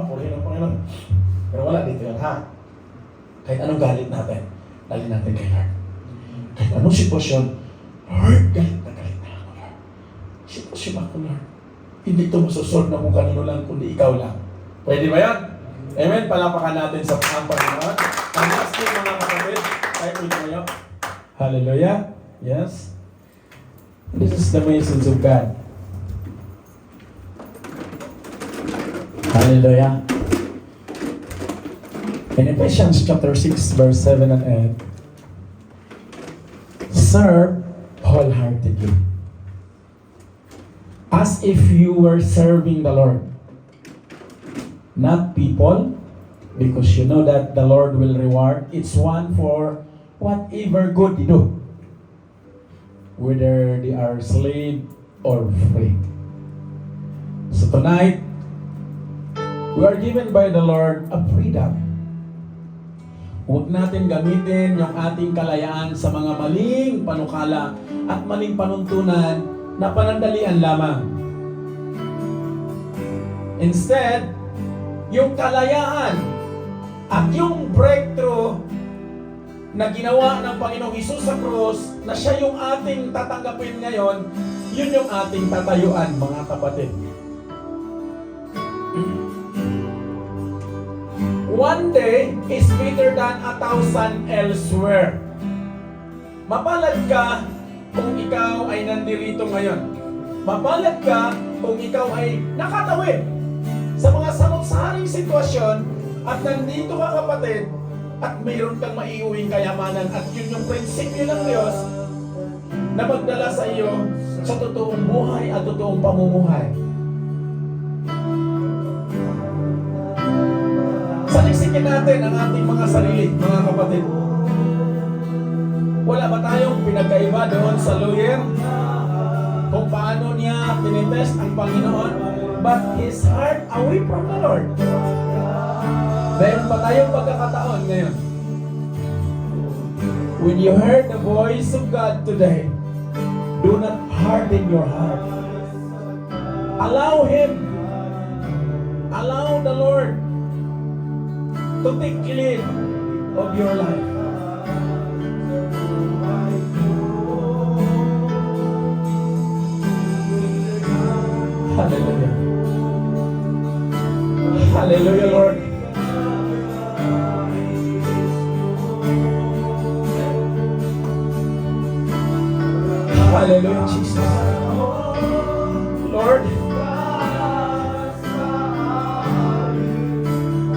purihin ng Panginoon. Pero wala dito yan, ha? Kahit anong galit natin, dalhin natin kay Lord. Kahit anong sitwasyon, Lord, galit na ako, Lord. Sitwasyon ako, Lord. Hindi ito masusolve na kung kanino lang, kundi ikaw lang. Pwede ba yan? Amen? Palapakan natin sa Panginoon. Ang last thing, mga kapatid, kahit ito kayo. Hallelujah. Yes. This is the message of God. Hallelujah. In Ephesians chapter 6, verse 7 and 8, serve wholeheartedly, as if you were serving the Lord, not people, because you know that the Lord will reward each one for whatever good they do, whether they are slave or free. So tonight, we are given by the Lord a freedom. Huwag natin gamitin yung ating kalayaan sa mga maling panukala at maling panuntunan na panandalian lamang. Instead, yung kalayaan at yung breakthrough na ginawa ng Panginoong Hesus sa krus, na siya yung ating tatanggapin ngayon, yun yung ating tatayuan, mga kapatid. One day is better than 1,000 elsewhere. Mapalad ka kung ikaw ay nandirito ngayon. Mapalad ka kung ikaw ay nakatawid sa mga samot-saring sitwasyon at nandito ka, kapatid, at mayroon kang maiuwing kayamanan, at yun yung prinsipyo ng Diyos na magdala sa iyo sa totoong buhay at totoong pamumuhay. Saliksikin natin ang ating mga sarili, mga kapatid. Wala ba tayong pinagkaiba doon sa lawyer kung paano niya tinitest ang Panginoon, but his heart away from the Lord? Meron ba tayong pagkakataon ngayon? When you heard the voice of God today, do not harden your heart. Allow Him, allow the Lord to take lead of your life. Hallelujah. Hallelujah, Lord. Hallelujah, Jesus. Lord,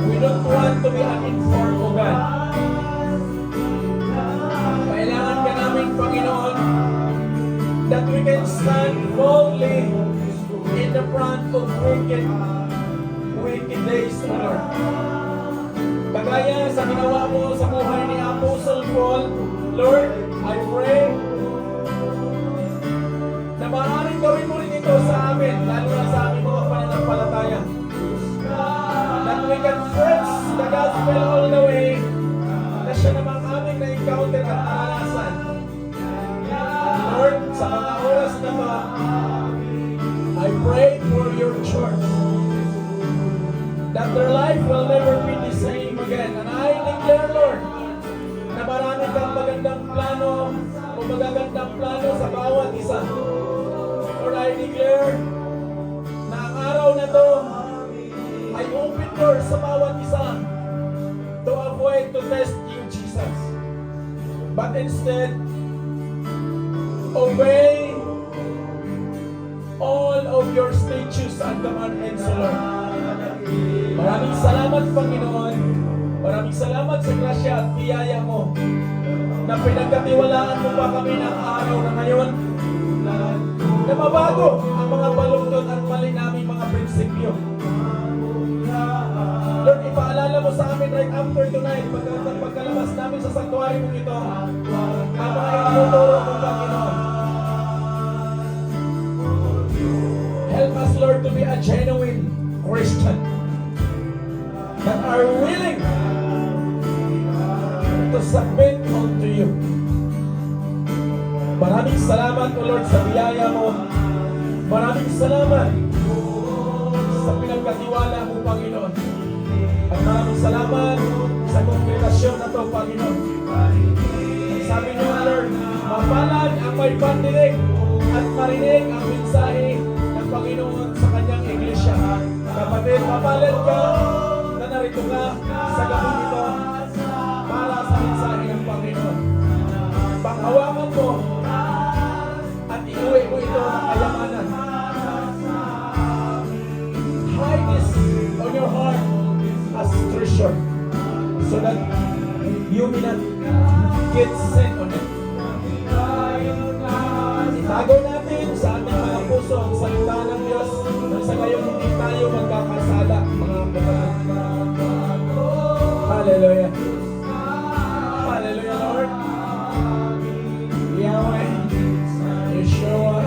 we don't want to be uninformed, O God. Kailangan ka namin, Panginoon, that we can stand boldly in the front of wicked days, O Lord. Kagaya sa ginawa mo sa buhay ni Apostle Paul, Lord, I pray na maaaring gawin mo rin ito sa amin, lalo na sa aming mga pananampalataya. That we can preach the gospel all the way, na siya namang aming na-encounter at naranasan. At Lord, sa mga oras na to, I pray for your church, that their life will never be the same again. And I declare, Lord, na marami kang magandang plano o magagandang plano sa bawat isa. Lord, I declare na ang araw na to ay open door sa bawat isa to avoid to test you, Jesus. But instead, obey all of your statutes and commandments, Lord. Maraming salamat, Panginoon. Maraming salamat sa grasya at biyaya mo na pinagkatiwalaan mo pa kami ng araw na ngayon na mabago ang mga baluktot at mali naming mga prinsipyo. Lord, ipaalala mo sa amin right after tonight, pagkalabas namin sa sanctuary mong ito, ang mga inuturo mong Panginoon. Help us, Lord, to be a genuine Christian that are willing to submit unto you. Maraming salamat, O Lord, sa biyaya mo. Maraming salamat sa pinagkatiwala mo, Panginoon. At maraming salamat sa kongregasyon na to, Panginoon. Sabi niyo, Lord, mapalad ang may pandinig at marinig ang mensahe ng Panginoon sa kanyang iglesia. Kapatid, mapalad ka na narito ka sa gabi ito para sa mensahe ng Panginoon. Panghawakan mo at iuwi mo ito ng kayamanan. Hide this on your heart as treasure. so that you will not get set on it. Itago natin sa ating mga puso ang salita ng Diyos nang sa gayon hindi tayo magkakasala, mga kapatid. Hallelujah. Hallelujah, Lord. Yahweh, Yeshua,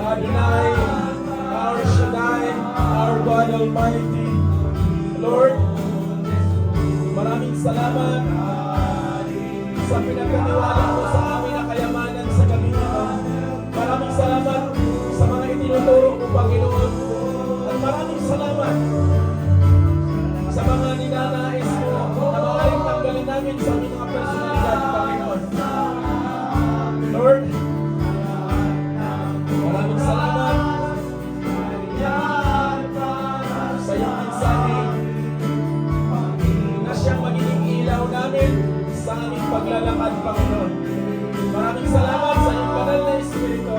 Adonai, our Shaddai, our God Almighty. Lord, maraming salamat sa pinagkatiwala mo sa amin na kayamanan sa gabi nito. Maraming salamat sa mga itinuturo mo, Panginoon. At maraming salamat sa mga ninanais mo na maaaring tanggalin namin sa aming mga personalidad, Panginoon. Lord, maraming salamat sa iyong mensahe na siyang magiging ilaw namin sa aming paglalakad, Panginoon. Maraming salamat sa iyong banal na Espiritu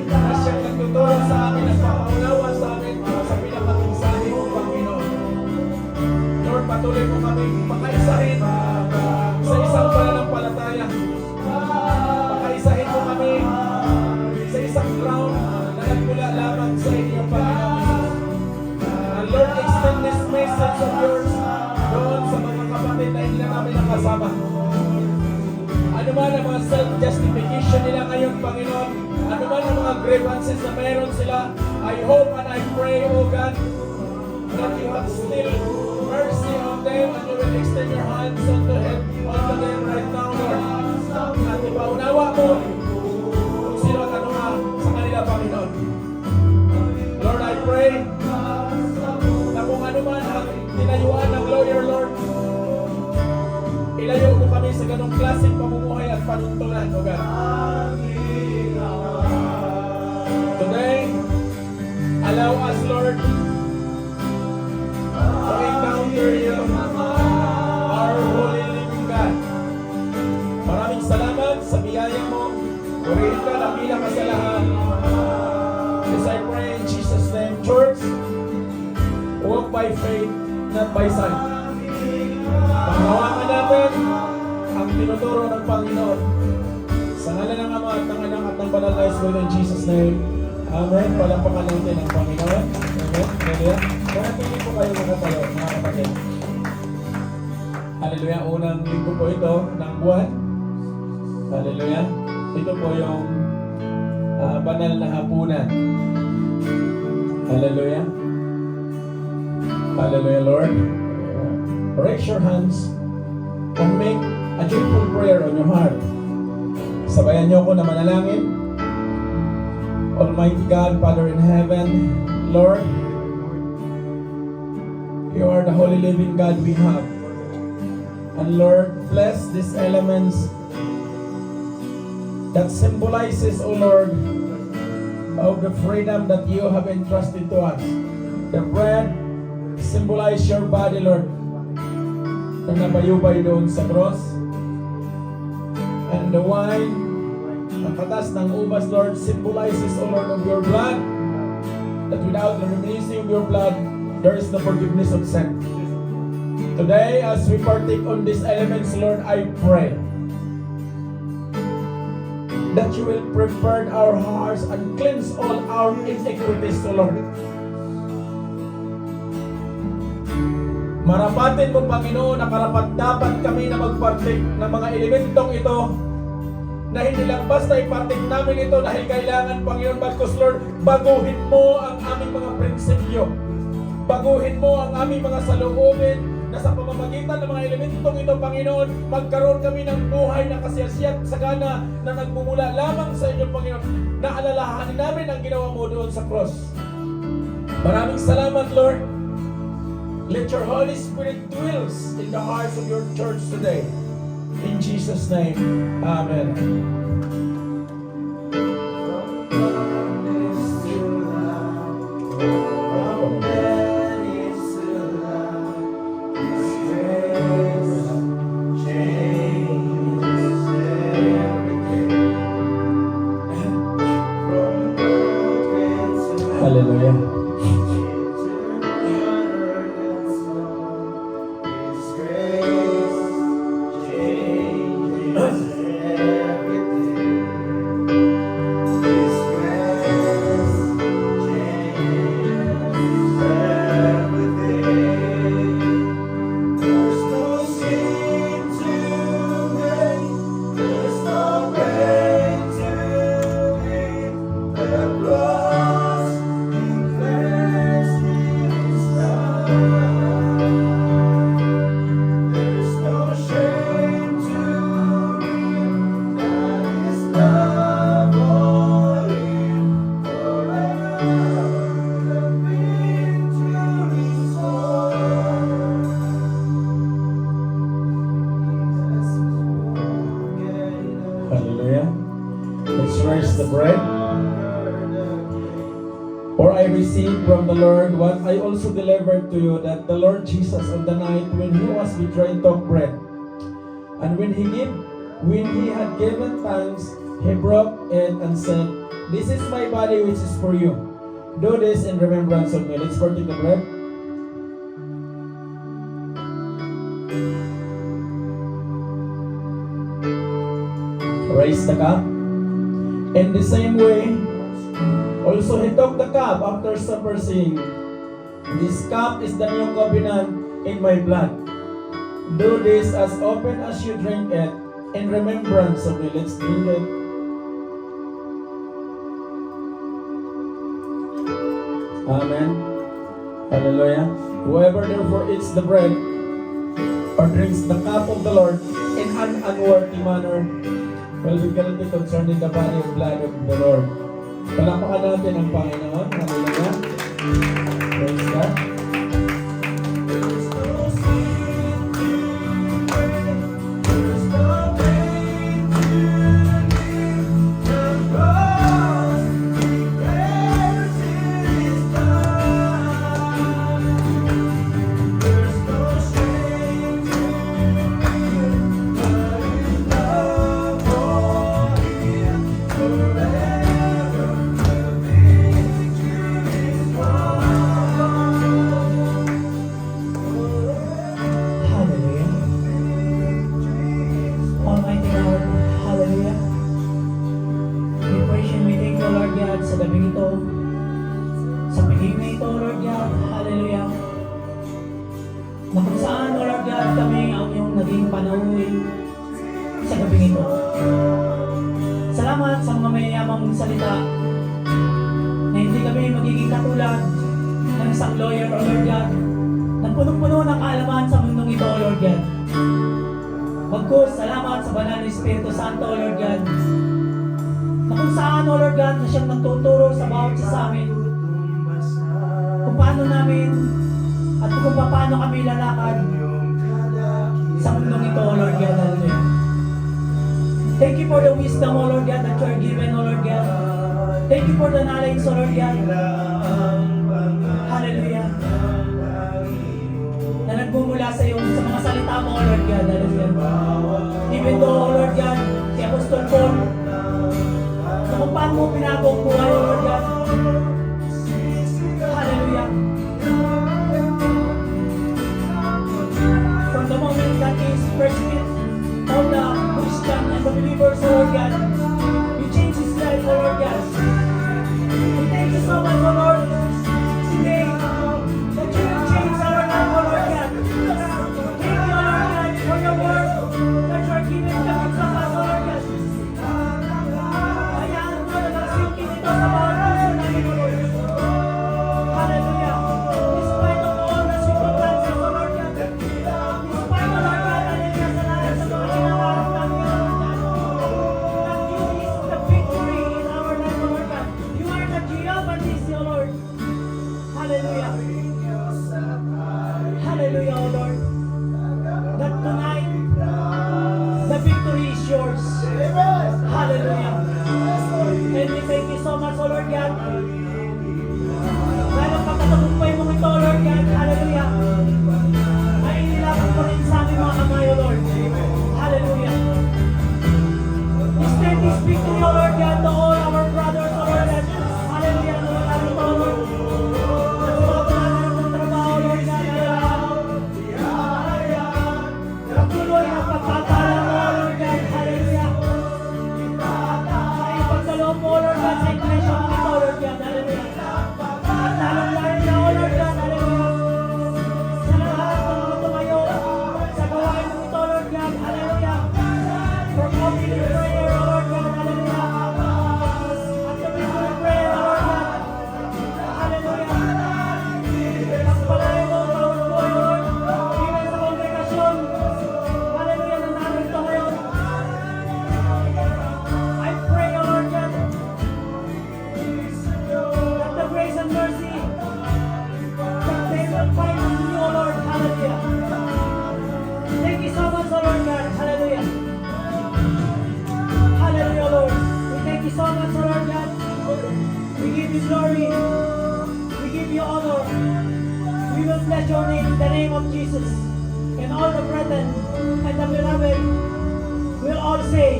na siyang nagtuturo sa amin at papaunawa sa amin sa pinakamensahe mo, Panginoon. Lord, patuloy mo kami pakaisahin sa isang pananampalataya. Pakaisahin mo kami sa isang crown na nagmula lamang sa inyo, Panginoon. And Lord, extend this message of yours doon sa mga kapatid na hindi na namin nakasama. Ano man ang mga self-justification nila ngayon, Panginoon, ano man ang mga grievances na meron sila, I hope and I pray, O God, that you have still mercy on them and you will extend your hands unto them right now, Lord. At ipaunawa mo kung sino at ano nga sa kanila, Panginoon. Lord, I pray na kung ano man ang tinayuan ng lawyer, Lord, ilayo mo kami sa ganong klaseng pamumuhay at panuntunan, O God. Today, allow us, Lord, to encounter you, our holy living God. Maraming salamat sa biyaya mo. Purihin ka na bilang ka sa lahat. As I pray in Jesus' name, church, walk by faith, not by sight. Panghawakan natin ang tinuturo ng Panginoon. Sa ngalan ng Ama at ng Anak at ng Banal na Espiritu in Jesus' name. Amen. Palampakan natin ang Panginoon. Amen. Hallelujah. Kaya pili po kayo makatayo, mga kapatid. Hallelujah. Unang linggo po ito ng buwan. Hallelujah. Ito po yung banal na hapunan. Hallelujah. Hallelujah, Lord. Raise your hands and make a joyful prayer on your heart. Sabayan niyo ako na manalangin. Almighty God, Father in heaven, Lord, you are the holy living God we have. And Lord, bless these elements that symbolizes, O Lord, of the freedom that you have entrusted to us. The bread symbolize your body, Lord, na nabayubay doon sa cross. And the wine, ang katas ng ubas, Lord, symbolizes, O Lord, of your blood, that without the releasing of your blood, there is no forgiveness of sin. Today, as we partake on these elements, Lord, I pray that you will prepare our hearts and cleanse all our iniquities, O Lord. Marapatin mo, Panginoon, na karapat-dapat kami na magpartik ng mga elementong ito, na hindi lang basta ipartik namin ito dahil kailangan, Panginoon, bagkus, Lord, baguhin mo ang aming mga prinsipyo. Baguhin mo ang aming mga saloobin, na sa pamamagitan ng mga elementong ito, Panginoon, magkaroon kami ng buhay na kasiyasiyat sa gana na nagmumula lamang sa inyo, Panginoon, na alalahanin namin ang ginawa mo doon sa cross. Maraming salamat, Lord. Let your Holy Spirit dwells in the hearts of your church today. In Jesus' name, Amen. Hallelujah. from the Lord what I also delivered to you, that the Lord Jesus on the night when he was betrayed took bread. And when he had given thanks, he broke it and said, "This is my body which is for you. Do this in remembrance of me." Let's partake the bread. Raise the cup. In the same way, also he took the cup after supper, saying, "This cup is the new covenant in my blood. Do this as often as you drink it in remembrance of me." Let's drink it. Amen. Hallelujah. Whoever therefore eats the bread or drinks the cup of the Lord in an unworthy manner will be guilty concerning the body and blood of the Lord. Palakpakan natin ang Panginoon. Hallelujah. Praise God. Na kung saan, O Lord God, kami ang iyong naging panauhin sa gabing ito. Salamat sa mga mayayamang salita na hindi kami magiging katulad ng isang lawyer, O Lord God, na punong-puno ng kaalaman sa mundong ito, O Lord God. Bagkus, salamat sa banal na Espiritu Santo, O Lord God, na kung saan, O Lord God, na siyang nagtuturo sa bawat isa sa amin kung paano namin at kung paano kami lalakad sa mundong ito, O Lord God. Hallelujah. Thank you for the wisdom, O Lord God, that you are given, O Lord God. Thank you for the knowledge, O Lord God. Hallelujah. Na nagmumula sa iyo sa mga salita mo, O Lord God. Hallelujah. Even though, O Lord God, si Apostol Paul, na kung paano mo pinago ang buhay, O Lord God. Hallelujah. From the moment that is first hit, all the Christian and the believers, O Lord God, you change his life, O Lord God. We thank you so much, O Lord, today, that you will change our life, O Lord God. Thank you, O Lord God, for your word that you are giving to us, O Lord God. Hayaan mo na nagsikin ito sa bawat puso namin, O Lord. bless your name in the name of Jesus. And all the brethren and the beloved will all say,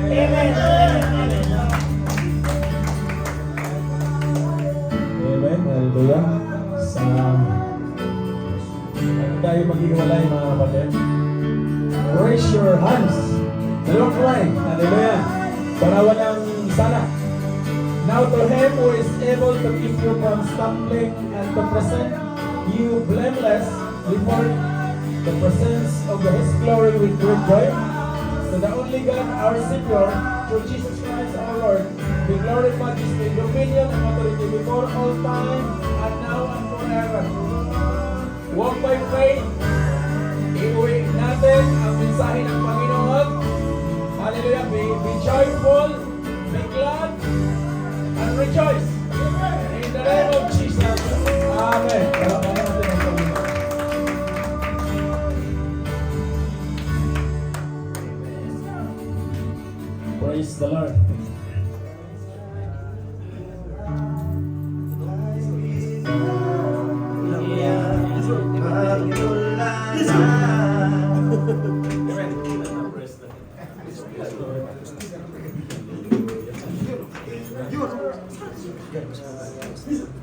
Amen. Amen. Amen. Hallelujah. Sa ano tayo maghiwalay mga kapatid? Raise your hands. Dalawang kamay. Hallelujah. Para walang sala. Now to him who is able to keep you from stumbling and to present you blameless before the presence of His glory with great joy. To the only God, our Savior, through Jesus Christ our Lord, be glory, majesty, dominion, and authority before all time, and now and forever. Walk by faith. Iuwi natin ang mensahe ng Panginoon. Hallelujah. Be joyful, be glad, and rejoice. In the name of Jesus. Amen. Palakpakan natin ang Panginoon. Praise the Lord.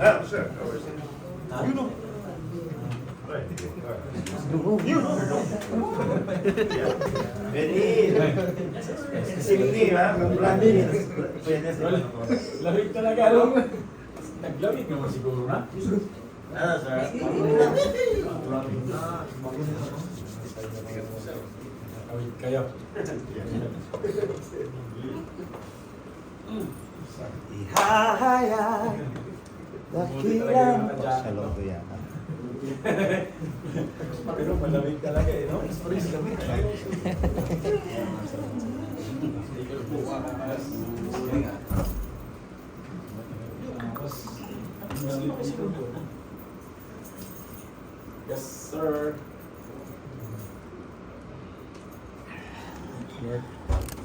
Ah, sure. You know. You know. Sini, ha? Berani. Lamig talaga, no? Naglamig naman siguro na. Ah, sir. Awit kayo. Ihahayag dakilang Hello, kuya. Pero malamig talaga eh, no? Yes, sir. Lord.